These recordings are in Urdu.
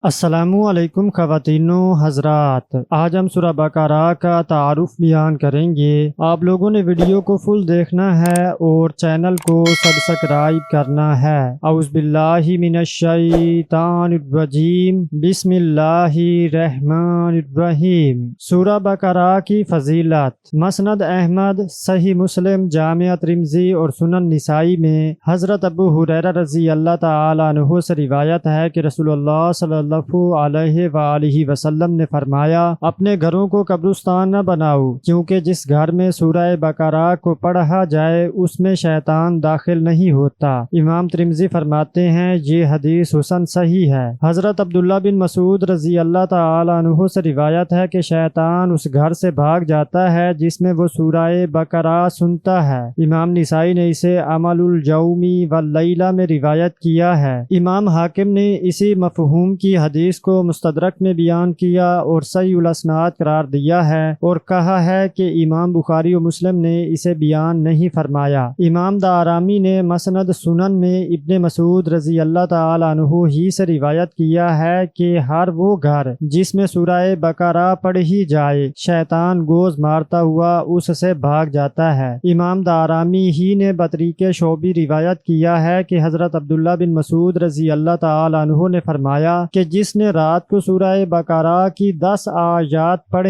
السلام علیکم خواتین و حضرات، آج ہم سورہ بقرہ کا تعارف بیان کریں گے۔ آپ لوگوں نے ویڈیو کو فل دیکھنا ہے اور چینل کو سبسکرائب کرنا ہے۔ اعوذ باللہ من الشیطان الرجیم، بسم اللہ الرحمن الرحیم۔ سورہ بقرہ کی فضیلت۔ مسند احمد، صحیح مسلم، جامع ترمذی اور سنن نسائی میں حضرت ابو ہریرہ رضی اللہ تعالی عنہ سے روایت ہے کہ رسول اللہ صلی اللہ علیہ وآلہ وسلم نے فرمایا، اپنے گھروں کو قبرستان نہ بناؤ، کیونکہ جس گھر میں سورہ بقرہ کو پڑھا جائے اس میں شیطان داخل نہیں ہوتا۔ امام ترمذی فرماتے ہیں یہ حدیث حسن صحیح ہے۔ حضرت عبداللہ بن مسعود رضی اللہ تعالی عنہ سے روایت ہے کہ شیطان اس گھر سے بھاگ جاتا ہے جس میں وہ سورہ بقرہ سنتا ہے۔ امام نسائی نے اسے عمل الجومی واللیلہ میں روایت کیا ہے۔ امام حاکم نے اسی مفہوم کی حدیث کو مستدرک میں بیان کیا اور صحیح الاسناد قرار دیا ہے اور کہا ہے کہ امام بخاری و مسلم نے اسے بیان نہیں فرمایا۔ امام دارمی نے مسند سنن میں ابن مسعود رضی اللہ تعالی عنہ ہی سے روایت کیا ہے کہ ہر وہ گھر جس میں سورہ بقرہ پڑھی جائے شیطان گوز مارتا ہوا اس سے بھاگ جاتا ہے۔ امام دارمی ہی نے بطریق شعبی روایت کیا ہے کہ حضرت عبداللہ بن مسعود رضی اللہ تعالی عنہ نے فرمایا کہ جس نے رات کو سورہ بقرہ کی 10 آیات پڑھیں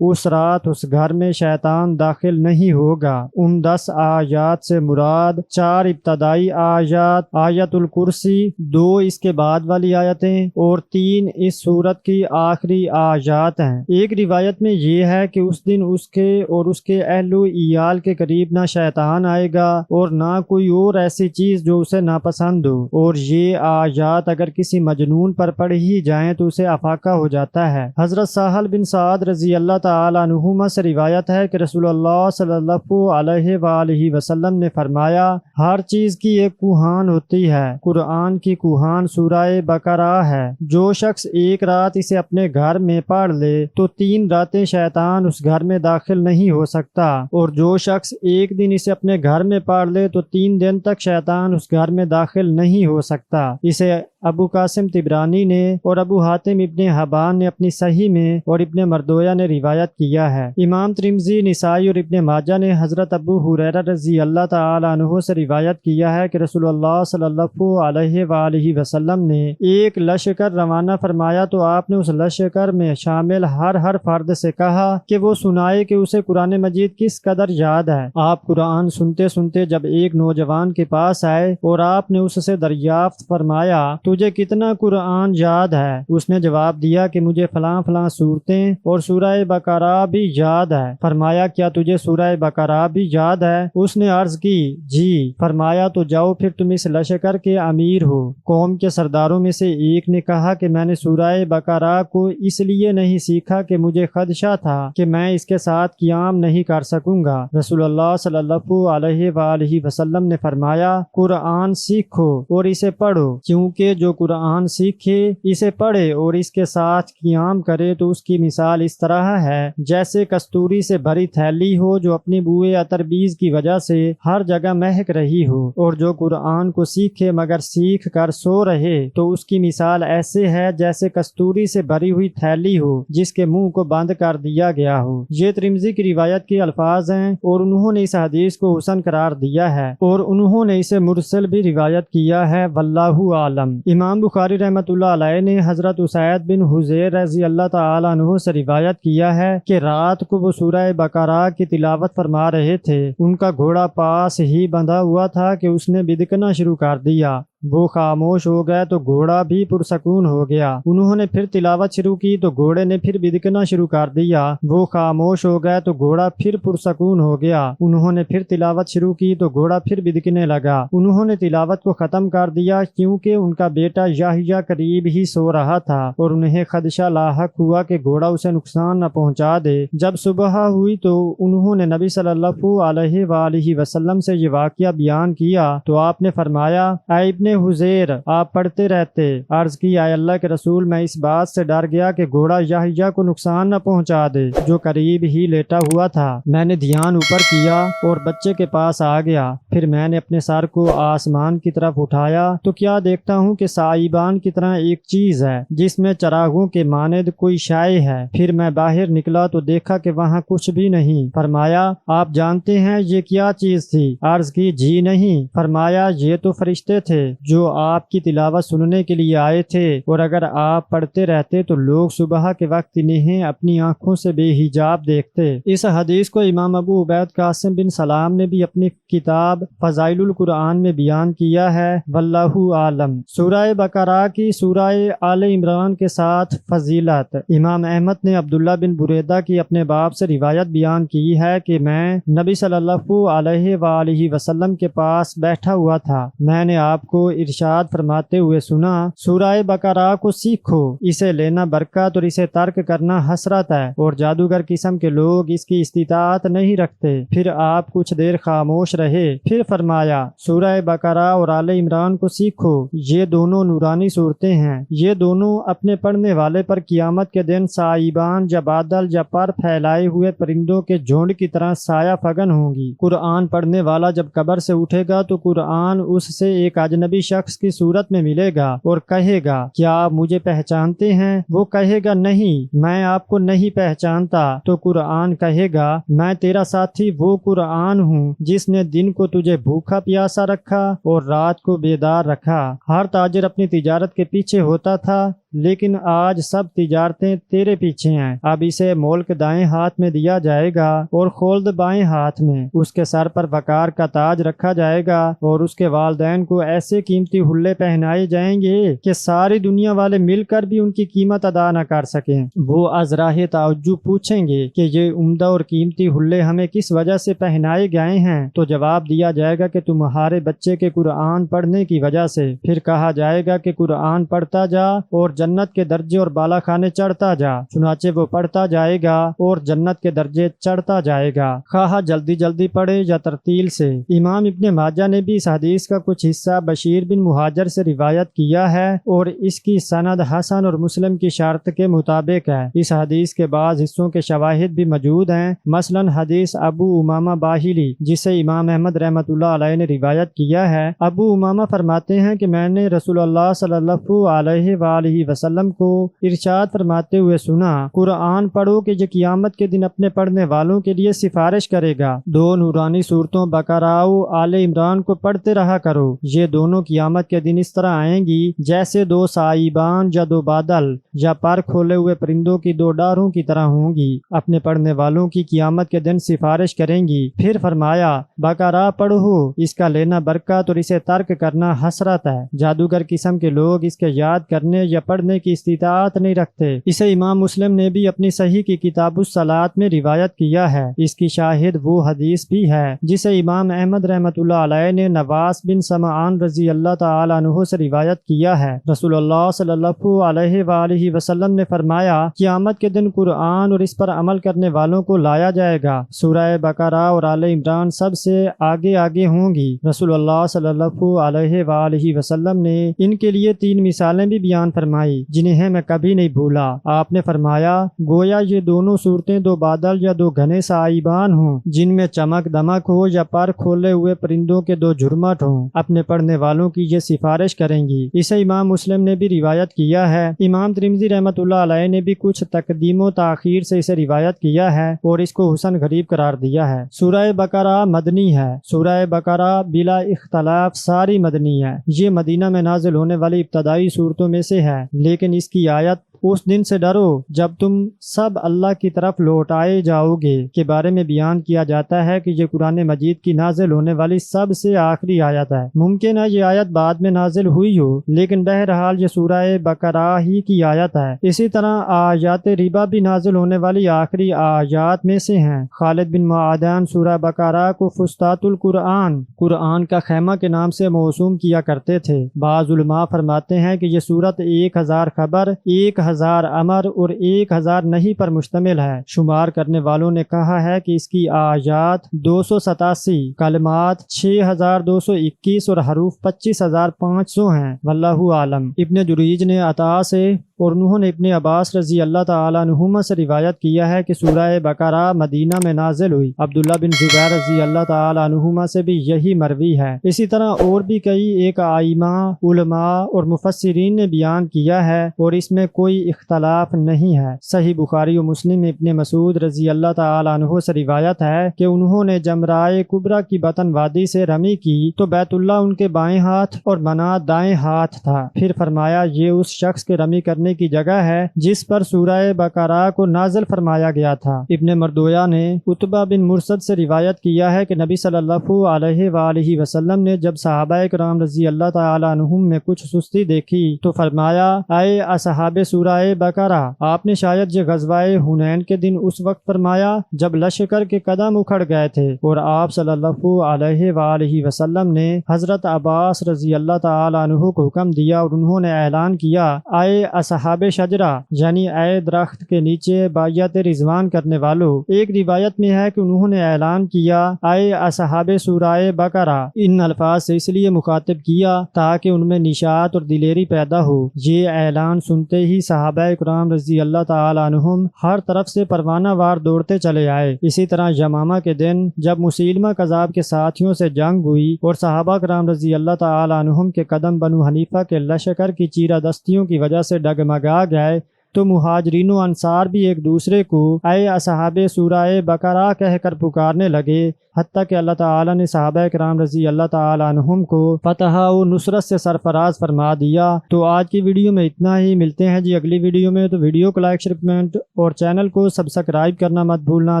اس رات اس گھر میں شیطان داخل نہیں ہوگا۔ ان 10 آیات سے مراد 4 ابتدائی آیات، آیت الکرسی، 2 اس کے بعد والی آیتیں اور 3 اس سورت کی آخری آیات ہیں۔ ایک روایت میں یہ ہے کہ اس دن اس کے اور اس کے اہل و عیال کے قریب نہ شیطان آئے گا اور نہ کوئی اور ایسی چیز جو اسے ناپسند ہو، اور یہ آیات اگر کسی مجنون پر پڑھی جائیں تو اسے افاقہ ہو جاتا ہے۔ حضرت سہل بن سعد رضی اللہ تعالی عنہما سے روایت ہے کہ رسول اللہ صلی اللہ علیہ وآلہ وسلم نے فرمایا، ہر چیز کی ایک کوہان ہوتی ہے، قرآن کی کوہان سورہ بقرہ ہے۔ جو شخص ایک رات اسے اپنے گھر میں پڑھ لے تو 3 راتیں شیطان اس گھر میں داخل نہیں ہو سکتا، اور جو شخص ایک دن اسے اپنے گھر میں پڑھ لے تو 3 دن تک شیطان اس گھر میں داخل نہیں ہو سکتا۔ اسے ابو قاسم طبرانی نے اور ابو حاتم ابن حبان نے اپنی صحیح میں اور ابن مردویہ نے روایت کیا ہے۔ امام ترمذی، نسائی اور ابن ماجہ نے حضرت ابو ہریرہ رضی اللہ تعالی عنہ سے روایت کیا ہے کہ رسول اللہ صلی اللہ علیہ وآلہ وسلم نے ایک لشکر روانہ فرمایا تو آپ نے اس لشکر میں شامل ہر فرد سے کہا کہ وہ سنائے کہ اسے قرآن مجید کس قدر یاد ہے۔ آپ قرآن سنتے سنتے جب ایک نوجوان کے پاس آئے اور آپ نے اس سے دریافت فرمایا تجھے کتنا قرآن یاد ہے؟ اس نے جواب دیا کہ مجھے فلاں سورتیں اور سورہ بقرہ بھی یاد ہے۔ فرمایا کیا تجھے سورہ بقرہ بھی یاد ہے؟ اس نے عرض کی جی۔ فرمایا تو جاؤ پھر تم اس لشکر کے امیر ہو۔ قوم کے سرداروں میں سے ایک نے کہا کہ میں نے سورہ بقرہ کو اس لیے نہیں سیکھا کہ مجھے خدشہ تھا کہ میں اس کے ساتھ قیام نہیں کر سکوں گا۔ رسول اللہ صلی اللہ علیہ وآلہ وسلم نے فرمایا قرآن سیکھو اور اسے پڑھو، کیونکہ جو قرآن سیکھے، اسے پڑھے اور اس کے ساتھ قیام کرے تو اس کی مثال اس طرح ہے جیسے کستوری سے بھری تھیلی ہو جو اپنی بوئے عطربیز کی وجہ سے ہر جگہ مہک رہی ہو، اور جو قرآن کو سیکھے مگر سیکھ کر سو رہے تو اس کی مثال ایسے ہے جیسے کستوری سے بھری ہوئی تھیلی ہو جس کے منہ کو بند کر دیا گیا ہو۔ یہ ترمذی کی روایت کے الفاظ ہیں اور انہوں نے اس حدیث کو حسن قرار دیا ہے اور انہوں نے اسے مرسل بھی روایت کیا ہے، واللہ عالم۔ امام بخاری رحمۃ اللہ علیہ نے حضرت اسید بن حضیر رضی اللہ تعالی عنہ سے روایت کیا ہے کہ رات کو وہ سورہ بقرہ کی تلاوت فرما رہے تھے، ان کا گھوڑا پاس ہی بندھا ہوا تھا کہ اس نے بدکنا شروع کر دیا۔ وہ خاموش ہو گئے تو گھوڑا بھی پرسکون ہو گیا۔ انہوں نے پھر تلاوت شروع کی تو گھوڑے نے پھر بدکنا شروع کر دیا۔ وہ خاموش ہو گئے تو گھوڑا پھر پرسکون ہو گیا۔ انہوں نے پھر تلاوت شروع کی تو گھوڑا پھر بدکنے لگا۔ انہوں نے تلاوت کو ختم کر دیا کیونکہ ان کا بیٹا یحییٰ قریب ہی سو رہا تھا اور انہیں خدشہ لاحق ہوا کہ گھوڑا اسے نقصان نہ پہنچا دے۔ جب صبح ہوئی تو انہوں نے نبی صلی اللہ علیہ وآلہ وسلم سے یہ واقعہ بیان کیا تو آپ نے فرمایا اے ابن حضیر، آپ پڑھتے رہتے۔ عرض کی اے اللہ کے رسول، میں اس بات سے ڈر گیا کہ گھوڑا یحییٰ کو نقصان نہ پہنچا دے جو قریب ہی لیٹا ہوا تھا۔ میں نے دھیان اوپر کیا اور بچے کے پاس آ گیا۔ پھر میں نے اپنے سر کو آسمان کی طرف اٹھایا تو کیا دیکھتا ہوں کہ سائبان کی طرح ایک چیز ہے جس میں چراغوں کے مانند کوئی شے ہے۔ پھر میں باہر نکلا تو دیکھا کہ وہاں کچھ بھی نہیں۔ فرمایا آپ جانتے ہیں یہ کیا چیز تھی؟ عرض کی جی نہیں۔ فرمایا یہ تو فرشتے تھے جو آپ کی تلاوت سننے کے لیے آئے تھے، اور اگر آپ پڑھتے رہتے تو لوگ صبح کے وقت انہیں اپنی آنکھوں سے بے حجاب دیکھتے۔ اس حدیث کو امام ابو عبید قاسم بن سلام نے بھی اپنی کتاب فضائل القرآن میں بیان کیا ہے، واللہ عالم۔ سورہ بقرہ کی سورہ آل عمران کے ساتھ فضیلت۔ امام احمد نے عبداللہ بن بریدہ کی اپنے باپ سے روایت بیان کی ہے کہ میں نبی صلی اللہ علیہ وآلہ وسلم کے پاس بیٹھا ہوا تھا، میں نے آپ کو ارشاد فرماتے ہوئے سنا، سورہ بقرہ کو سیکھو، اسے لینا برکت اور اسے ترک کرنا حسرت ہے، اور جادوگر قسم کے لوگ اس کی استطاعت نہیں رکھتے۔ پھر آپ کچھ دیر خاموش رہے، پھر فرمایا سورہ بقرہ اور آل عمران کو سیکھو، یہ دونوں نورانی صورتیں ہیں، یہ دونوں اپنے پڑھنے والے پر قیامت کے دن سائبان یا بادل یا پر پھیلائے ہوئے پرندوں کے جھنڈ کی طرح سایہ فگن ہوں گی۔ قرآن پڑھنے والا جب قبر سے اٹھے گا تو قرآن اس سے ایک اجنبی شخص کی صورت میں ملے گا اور کہے گا کیا آپ مجھے پہچانتے ہیں؟ وہ کہے گا نہیں، میں آپ کو نہیں پہچانتا۔ تو قرآن کہے گا میں تیرا ساتھی وہ قرآن ہوں جس نے دن کو تجھے بھوکا پیاسا رکھا اور رات کو بیدار رکھا۔ ہر تاجر اپنی تجارت کے پیچھے ہوتا تھا، لیکن آج سب تجارتیں تیرے پیچھے ہیں۔ اب اسے ملک دائیں ہاتھ میں دیا جائے گا اور خلد بائیں ہاتھ میں۔ اس کے سر پر وقار کا تاج رکھا جائے گا اور اس کے والدین کو ایسے قیمتی حلے پہنائے جائیں گے کہ ساری دنیا والے مل کر بھی ان کی قیمت ادا نہ کر سکیں۔ وہ از راہ تعجب پوچھیں گے کہ یہ عمدہ اور قیمتی حلے ہمیں کس وجہ سے پہنائے گئے ہیں؟ تو جواب دیا جائے گا کہ تمہارے بچے کے قرآن پڑھنے کی وجہ سے۔ پھر کہا جائے گا کہ قرآن پڑھتا جا اور جنت کے درجے اور بالا خانے چڑھتا جا۔ چنانچہ وہ پڑھتا جائے گا اور جنت کے درجے چڑھتا جائے گا، خواہ جلدی جلدی پڑھے یا ترتیل سے۔ امام ابن ماجہ نے بھی اس حدیث کا کچھ حصہ بشیر بن مہاجر سے روایت کیا ہے اور اس کی سند حسن اور مسلم کی شرط کے مطابق ہے۔ اس حدیث کے بعض حصوں کے شواہد بھی موجود ہیں، مثلا حدیث ابو امامہ باہلی جسے امام احمد رحمۃ اللہ علیہ نے روایت کیا ہے۔ ابو امامہ فرماتے ہیں کہ میں نے رسول اللہ صلی اللہ علیہ وآلہ وسلم کو ارشاد فرماتے ہوئے سنا، قرآن پڑھو کہ یہ قیامت کے دن اپنے پڑھنے والوں کے لیے سفارش کرے گا۔ دو نورانی صورتوں بقرہ و آل عمران کو پڑھتے رہا کرو، یہ دونوں قیامت کے دن اس طرح آئیں گی جیسے دو سائبان یا دو بادل یا پر کھولے ہوئے پرندوں کی دو ڈاروں کی طرح ہوں گی، اپنے پڑھنے والوں کی قیامت کے دن سفارش کریں گی۔ پھر فرمایا بقرہ پڑھو، اس کا لینا برکت اور اسے ترک کرنا حسرت ہے، جادوگر قسم کے لوگ اس کے یاد کرنے یا پڑھنے کی استطاعت نہیں رکھتے۔ اسے امام مسلم نے بھی اپنی صحیح کی کتاب الصلاۃ میں روایت کیا ہے۔ اس کی شاہد وہ حدیث بھی ہے جسے امام احمد رحمۃ اللہ علیہ نے نواس بن سمعان رضی اللہ تعالی عنہ سے روایت کیا ہے۔ رسول اللہ صلی اللہ علیہ وآلہ وسلم نے فرمایا قیامت کے دن قرآن اور اس پر عمل کرنے والوں کو لایا جائے گا، سورہ بقرہ اور آل عمران سب سے آگے آگے ہوں گی۔ رسول اللہ صلی اللہ علیہ وآلہ وسلم نے ان کے لیے 3 مثالیں بھی بیان فرمائی جنہیں میں کبھی نہیں بھولا۔ آپ نے فرمایا گویا یہ دونوں صورتیں دو بادل یا دو گھنے سائبان ہوں جن میں چمک دمک ہو یا پر کھولے ہوئے پرندوں کے دو جھرمٹ ہوں، اپنے پڑھنے والوں کی یہ سفارش کریں گی۔ اسے امام مسلم نے بھی روایت کیا ہے۔ امام ترمذی رحمۃ اللہ علیہ نے بھی کچھ تقدیم و تاخیر سے اسے روایت کیا ہے اور اس کو حسن غریب قرار دیا ہے۔ سورہ بقرہ مدنی ہے۔ سورہ بقرہ بلا اختلاف ساری مدنی ہے۔ یہ مدینہ میں نازل ہونے والی ابتدائی صورتوں میں سے ہے، لیکن اس کی آیت اس دن سے ڈرو جب تم سب اللہ کی طرف لوٹائے جاؤ گے کے بارے میں بیان کیا جاتا ہے کہ یہ قرآن مجید کی نازل ہونے والی سب سے آخری آیت ہے۔ ممکن ہے یہ آیت بعد میں نازل ہوئی ہو، لیکن بہرحال یہ سورہ بقرہ ہی کی آیت ہے۔ اسی طرح آیات ربا بھی نازل ہونے والی آخری آیات میں سے ہیں۔ خالد بن معدان سورہ بقرہ کو فسطاط القرآن، قرآن کا خیمہ کے نام سے موسوم کیا کرتے تھے۔ بعض علماء فرماتے ہیں کہ یہ سورت 1000 خبر، 1000 امر اور 1000 نہیں پر مشتمل ہے۔ شمار کرنے والوں نے کہا ہے کہ اس کی آیات 287، کلمات 6221 اور حروف 25500 ہیں۔ واللہ عالم۔ ابن جریج نے عطا سے اور انہوں نے ابن عباس رضی اللہ تعالیٰ عنہما سے روایت کیا ہے کہ سورہ بقرہ مدینہ میں نازل ہوئی۔ عبداللہ بن زبیر رضی اللہ تعالیٰ عنہما سے بھی یہی مروی ہے۔ اسی طرح اور بھی کئی ایک ائمہ، علماء اور مفسرین نے بیان کیا ہے اور اس میں کوئی اختلاف نہیں ہے۔ صحیح بخاری و مسلم میں ابن مسعود رضی اللہ تعالیٰ عنہ سے روایت ہے کہ انہوں نے جمرائے کبریٰ کی بطن وادی سے رمی کی تو بیت اللہ ان کے بائیں ہاتھ اور منات دائیں ہاتھ تھا۔ پھر فرمایا یہ اس شخص کے رمی کرنے کی جگہ ہے جس پر سورہ بقرہ کو نازل فرمایا گیا تھا۔ ابن مردویہ نے عتبہ بن مرثد سے روایت کیا ہے کہ نبی صلی اللہ علیہ وآلہ وسلم نے جب صحابہ کرام رضی اللہ تعالی عنہم میں کچھ سستی دیکھی تو فرمایا اے اصحاب سورہ بقرہ، آپ نے شاید یہ غزوہ حنین کے دن اس وقت فرمایا جب لشکر کے قدم اکھڑ گئے تھے اور آپ صلی اللہ علیہ وآلہ وسلم نے حضرت عباس رضی اللہ تعالی عنہ کو حکم دیا اور انہوں نے اعلان کیا اے اصحاب شجرہ، یعنی اے درخت کے نیچے بیعت رضوان کرنے والوں۔ ایک روایت میں ہے کہ انہوں نے اعلان کیا اے اصحاب سورہ بقرہ، ان الفاظ سے اس لیے مخاطب کیا تاکہ ان میں نشاط اور دلیری پیدا ہو۔ یہ اعلان سنتے ہی صحابہ کرام رضی اللہ تعالی عنہم ہر طرف سے پروانہ وار دوڑتے چلے آئے۔ اسی طرح یمامہ کے دن جب مسیلمہ کذاب کے ساتھیوں سے جنگ ہوئی اور صحابہ کرام رضی اللہ تعالی عنہم کے قدم بنو حنیفہ کے لشکر کی چیرہ دستیوں کی وجہ سے ڈگمگا گئے تو مہاجرین و انصار بھی ایک دوسرے کو اے اصحاب سورہ بقرہ کہہ کر پکارنے لگے، حتیٰ کہ اللہ تعالیٰ نے صحابہ کرام رضی اللہ تعالی عنہم کو فتح و نصرت سے سرفراز فرما دیا۔ تو آج کی ویڈیو میں اتنا ہی، ملتے ہیں جی اگلی ویڈیو میں۔ تو ویڈیو کو لائک، شیئر، کمنٹ اور چینل کو سبسکرائب کرنا مت بھولنا۔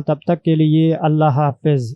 تب تک کے لیے اللہ حافظ۔